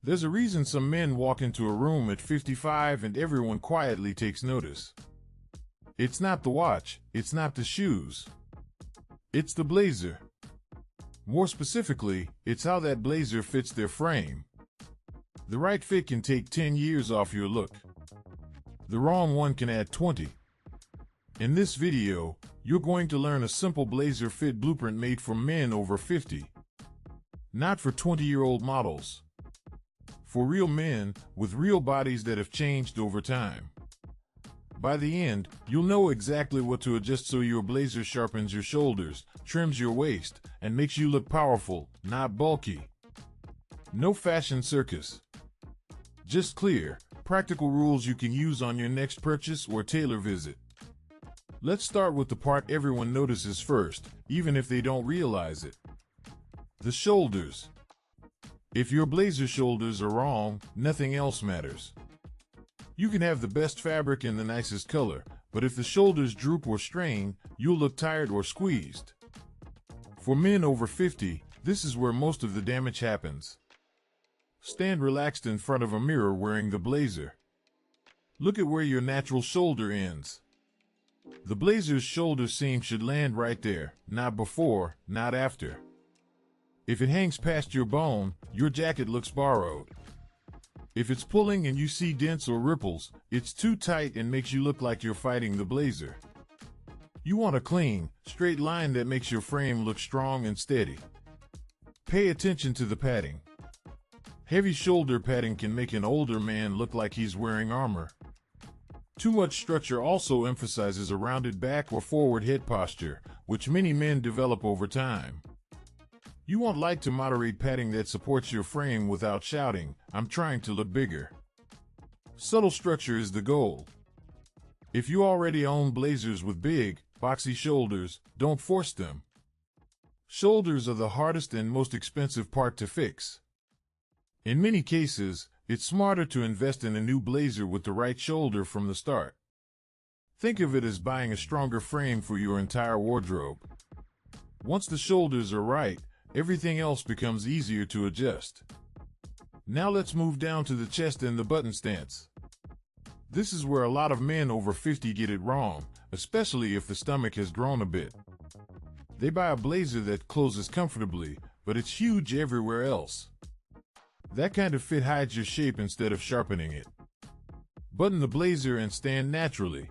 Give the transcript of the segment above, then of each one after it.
There's a reason some men walk into a room at 55 and everyone quietly takes notice. It's not the watch, it's not the shoes. It's the blazer. More specifically, it's how that blazer fits their frame. The right fit can take 10 years off your look. The wrong one can add 20. In this video, you're going to learn a simple blazer fit blueprint made for men over 50. Not for 20-year-old models. For real men, with real bodies that have changed over time. By the end, you'll know exactly what to adjust so your blazer sharpens your shoulders, trims your waist, and makes you look powerful, not bulky. No fashion circus. Just clear, practical rules you can use on your next purchase or tailor visit. Let's start with the part everyone notices first, even if they don't realize it. The shoulders. If your blazer shoulders are wrong, nothing else matters. You can have the best fabric in the nicest color, but if the shoulders droop or strain, you'll look tired or squeezed. For men over 50, this is where most of the damage happens. Stand relaxed in front of a mirror wearing the blazer. Look at where your natural shoulder ends. The blazer's shoulder seam should land right there, not before, not after. If it hangs past your bone, your jacket looks borrowed. If it's pulling and you see dents or ripples, it's too tight and makes you look like you're fighting the blazer. You want a clean, straight line that makes your frame look strong and steady. Pay attention to the padding. Heavy shoulder padding can make an older man look like he's wearing armor. Too much structure also emphasizes a rounded back or forward head posture, which many men develop over time. You want light to moderate padding that supports your frame without shouting, "I'm trying to look bigger." Subtle structure is the goal. If you already own blazers with big, boxy shoulders, don't force them. Shoulders are the hardest and most expensive part to fix. In many cases, it's smarter to invest in a new blazer with the right shoulder from the start. Think of it as buying a stronger frame for your entire wardrobe. Once the shoulders are right, everything else becomes easier to adjust. Now let's move down to the chest and the button stance. This is where a lot of men over 50 get it wrong, especially if the stomach has grown a bit. They buy a blazer that closes comfortably, but it's huge everywhere else. That kind of fit hides your shape instead of sharpening it. Button the blazer and stand naturally.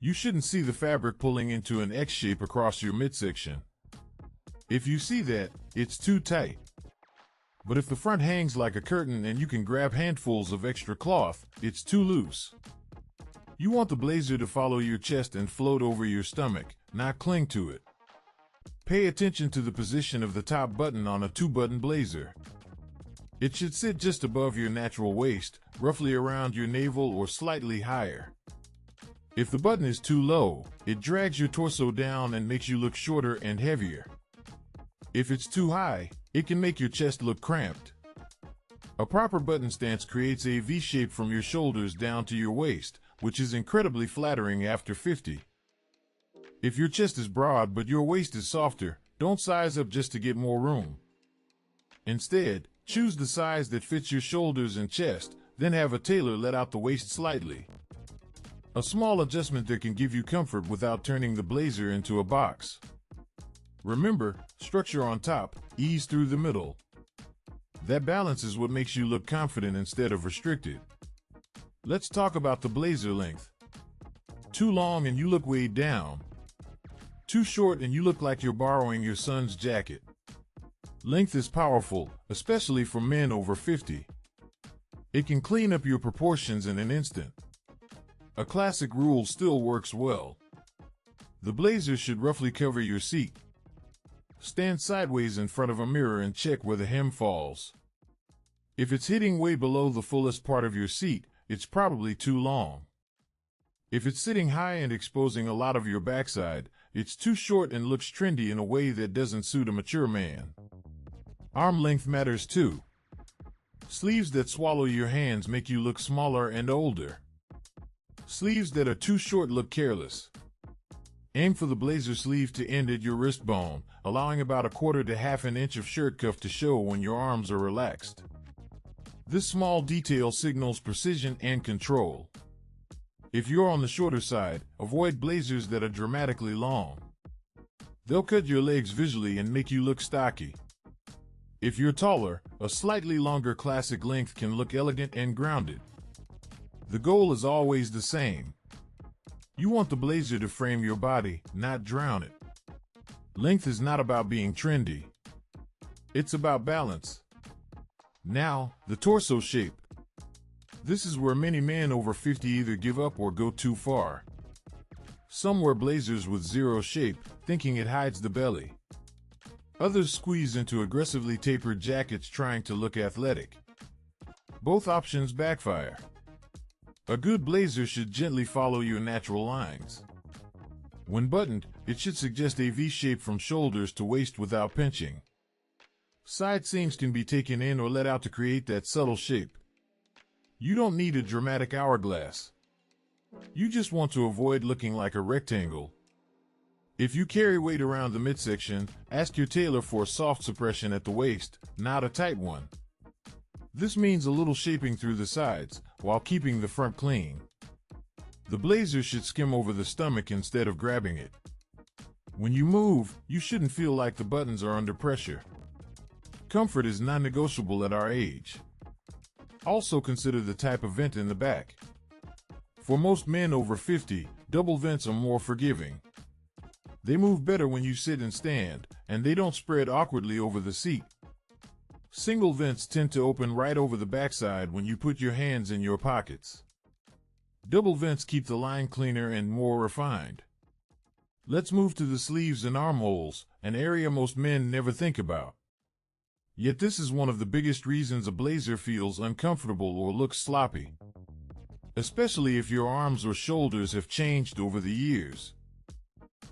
You shouldn't see the fabric pulling into an X shape across your midsection. If you see that, it's too tight. But if the front hangs like a curtain and you can grab handfuls of extra cloth, it's too loose. You want the blazer to follow your chest and float over your stomach, not cling to it. Pay attention to the position of the top button on a two-button blazer. It should sit just above your natural waist, roughly around your navel or slightly higher. If the button is too low, it drags your torso down and makes you look shorter and heavier. If it's too high, it can make your chest look cramped. A proper button stance creates a V shape from your shoulders down to your waist, which is incredibly flattering after 50. If your chest is broad but your waist is softer, don't size up just to get more room. Instead, choose the size that fits your shoulders and chest, then have a tailor let out the waist slightly. A small adjustment that can give you comfort without turning the blazer into a box. Remember, structure on top, ease through the middle. That balance is what makes you look confident instead of restricted. Let's talk about the blazer length. Too long and you look weighed down. Too short and you look like you're borrowing your son's jacket. Length is powerful, especially for men over 50. It can clean up your proportions in an instant. A classic rule still works well. The blazer should roughly cover your seat. Stand sideways in front of a mirror and check where the hem falls. If it's hitting way below the fullest part of your seat, it's probably too long. If it's sitting high and exposing a lot of your backside, it's too short and looks trendy in a way that doesn't suit a mature man. Arm length matters too. Sleeves that swallow your hands make you look smaller and older. Sleeves that are too short look careless. Aim for the blazer sleeve to end at your wrist bone, allowing about 1/4 to 1/2 inch of shirt cuff to show when your arms are relaxed. This small detail signals precision and control. If you're on the shorter side, avoid blazers that are dramatically long. They'll cut your legs visually and make you look stocky. If you're taller, a slightly longer classic length can look elegant and grounded. The goal is always the same. You want the blazer to frame your body, not drown it. Length is not about being trendy. It's about balance. Now, the torso shape. This is where many men over 50 either give up or go too far. Some wear blazers with zero shape, thinking it hides the belly. Others squeeze into aggressively tapered jackets trying to look athletic. Both options backfire. A good blazer should gently follow your natural lines. When buttoned, it should suggest a V shape from shoulders to waist without pinching. Side seams can be taken in or let out to create that subtle shape. You don't need a dramatic hourglass. You just want to avoid looking like a rectangle. If you carry weight around the midsection, ask your tailor for a soft suppression at the waist, not a tight one. This means a little shaping through the sides, while keeping the front clean. The blazer should skim over the stomach instead of grabbing it. When you move, you shouldn't feel like the buttons are under pressure. Comfort is non-negotiable at our age. Also consider the type of vent in the back. For most men over 50, double vents are more forgiving. They move better when you sit and stand, and they don't spread awkwardly over the seat. Single vents tend to open right over the backside when you put your hands in your pockets. Double vents keep the line cleaner and more refined. Let's move to the sleeves and armholes, an area most men never think about. Yet this is one of the biggest reasons a blazer feels uncomfortable or looks sloppy. Especially if your arms or shoulders have changed over the years.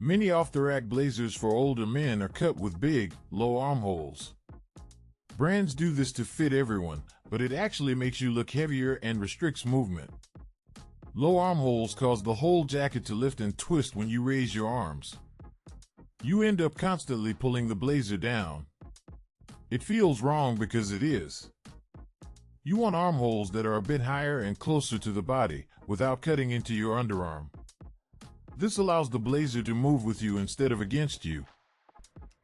Many off-the-rack blazers for older men are cut with big, low armholes. Brands do this to fit everyone, but it actually makes you look heavier and restricts movement. Low armholes cause the whole jacket to lift and twist when you raise your arms. You end up constantly pulling the blazer down. It feels wrong because it is. You want armholes that are a bit higher and closer to the body, without cutting into your underarm. This allows the blazer to move with you instead of against you.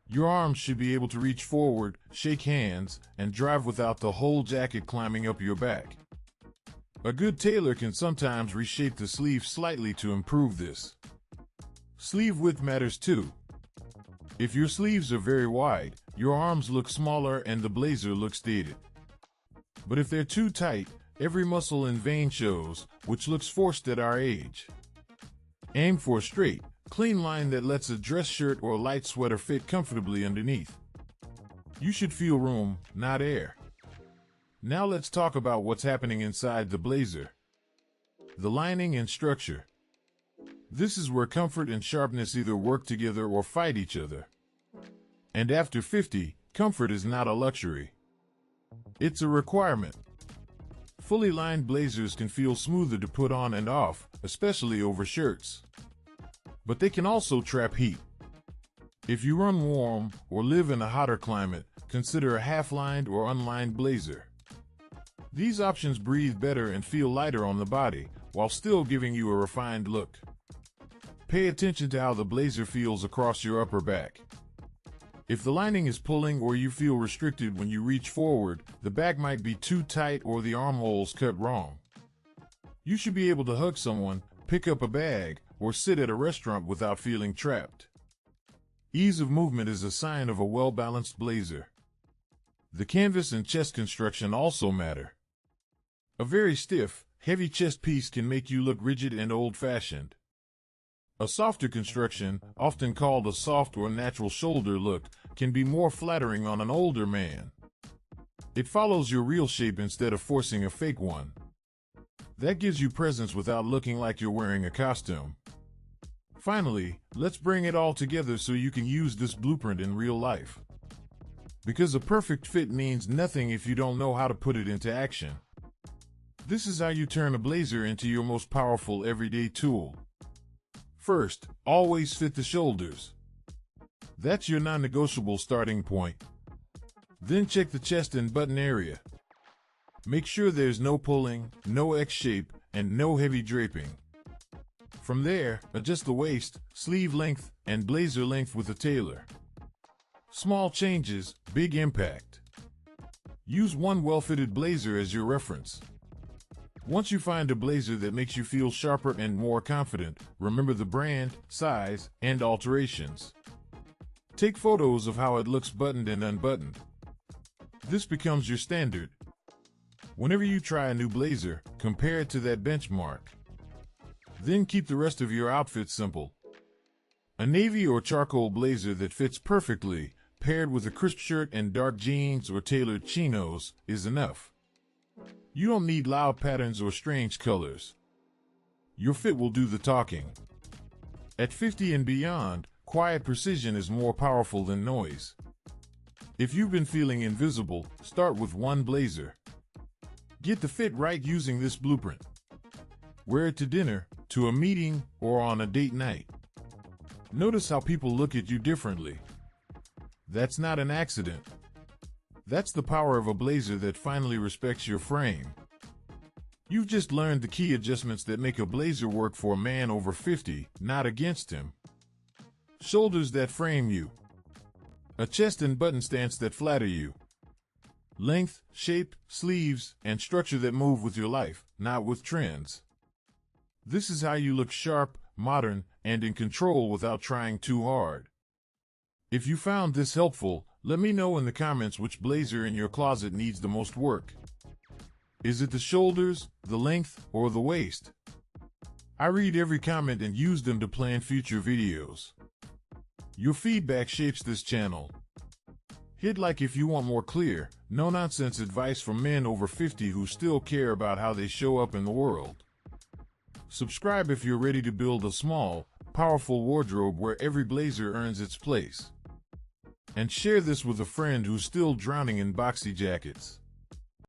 Your arms should be able to reach forward, shake hands, and drive without the whole jacket climbing up your back. A good tailor can sometimes reshape the sleeve slightly to improve this. Sleeve width matters too. If your sleeves are very wide, your arms look smaller and the blazer looks dated. But if they're too tight, every muscle and vein shows, which looks forced at our age. Aim for a straight, clean line that lets a dress shirt or light sweater fit comfortably underneath. You should feel room, not air. Now let's talk about what's happening inside the blazer. The lining and structure. This is where comfort and sharpness either work together or fight each other. And after 50, comfort is not a luxury. It's a requirement. Fully lined blazers can feel smoother to put on and off, especially over shirts. But they can also trap heat. If you run warm or live in a hotter climate, consider a half-lined or unlined blazer. These options breathe better and feel lighter on the body, while still giving you a refined look. Pay attention to how the blazer feels across your upper back. If the lining is pulling or you feel restricted when you reach forward, the back might be too tight or the armholes cut wrong. You should be able to hug someone, pick up a bag, or sit at a restaurant without feeling trapped. Ease of movement is a sign of a well-balanced blazer. The canvas and chest construction also matter. A very stiff, heavy chest piece can make you look rigid and old-fashioned. A softer construction, often called a soft or natural shoulder look, can be more flattering on an older man. It follows your real shape instead of forcing a fake one. That gives you presence without looking like you're wearing a costume. Finally, let's bring it all together so you can use this blueprint in real life. Because a perfect fit means nothing if you don't know how to put it into action. This is how you turn a blazer into your most powerful everyday tool. First, always fit the shoulders. That's your non-negotiable starting point. Then check the chest and button area. Make sure there's no pulling, no X shape, and no heavy draping. From there, adjust the waist, sleeve length, and blazer length with a tailor. Small changes, big impact. Use one well-fitted blazer as your reference. Once you find a blazer that makes you feel sharper and more confident, remember the brand, size, and alterations. Take photos of how it looks buttoned and unbuttoned. This becomes your standard. Whenever you try a new blazer, compare it to that benchmark. Then keep the rest of your outfit simple. A navy or charcoal blazer that fits perfectly, paired with a crisp shirt and dark jeans or tailored chinos, is enough. You don't need loud patterns or strange colors. Your fit will do the talking. At 50 and beyond, quiet precision is more powerful than noise. If you've been feeling invisible, start with one blazer. Get the fit right using this blueprint. Wear it to dinner, to a meeting, or on a date night. Notice how people look at you differently. That's not an accident. That's the power of a blazer that finally respects your frame. You've just learned the key adjustments that make a blazer work for a man over 50, not against him. Shoulders that frame you. A chest and button stance that flatter you. Length, shape, sleeves, and structure that move with your life, not with trends. This is how you look sharp, modern, and in control without trying too hard. If you found this helpful, let me know in the comments which blazer in your closet needs the most work. Is it the shoulders, the length, or the waist? I read every comment and use them to plan future videos. Your feedback shapes this channel. Hit like if you want more clear, no-nonsense advice from men over 50 who still care about how they show up in the world. Subscribe if you're ready to build a small, powerful wardrobe where every blazer earns its place. And share this with a friend who's still drowning in boxy jackets.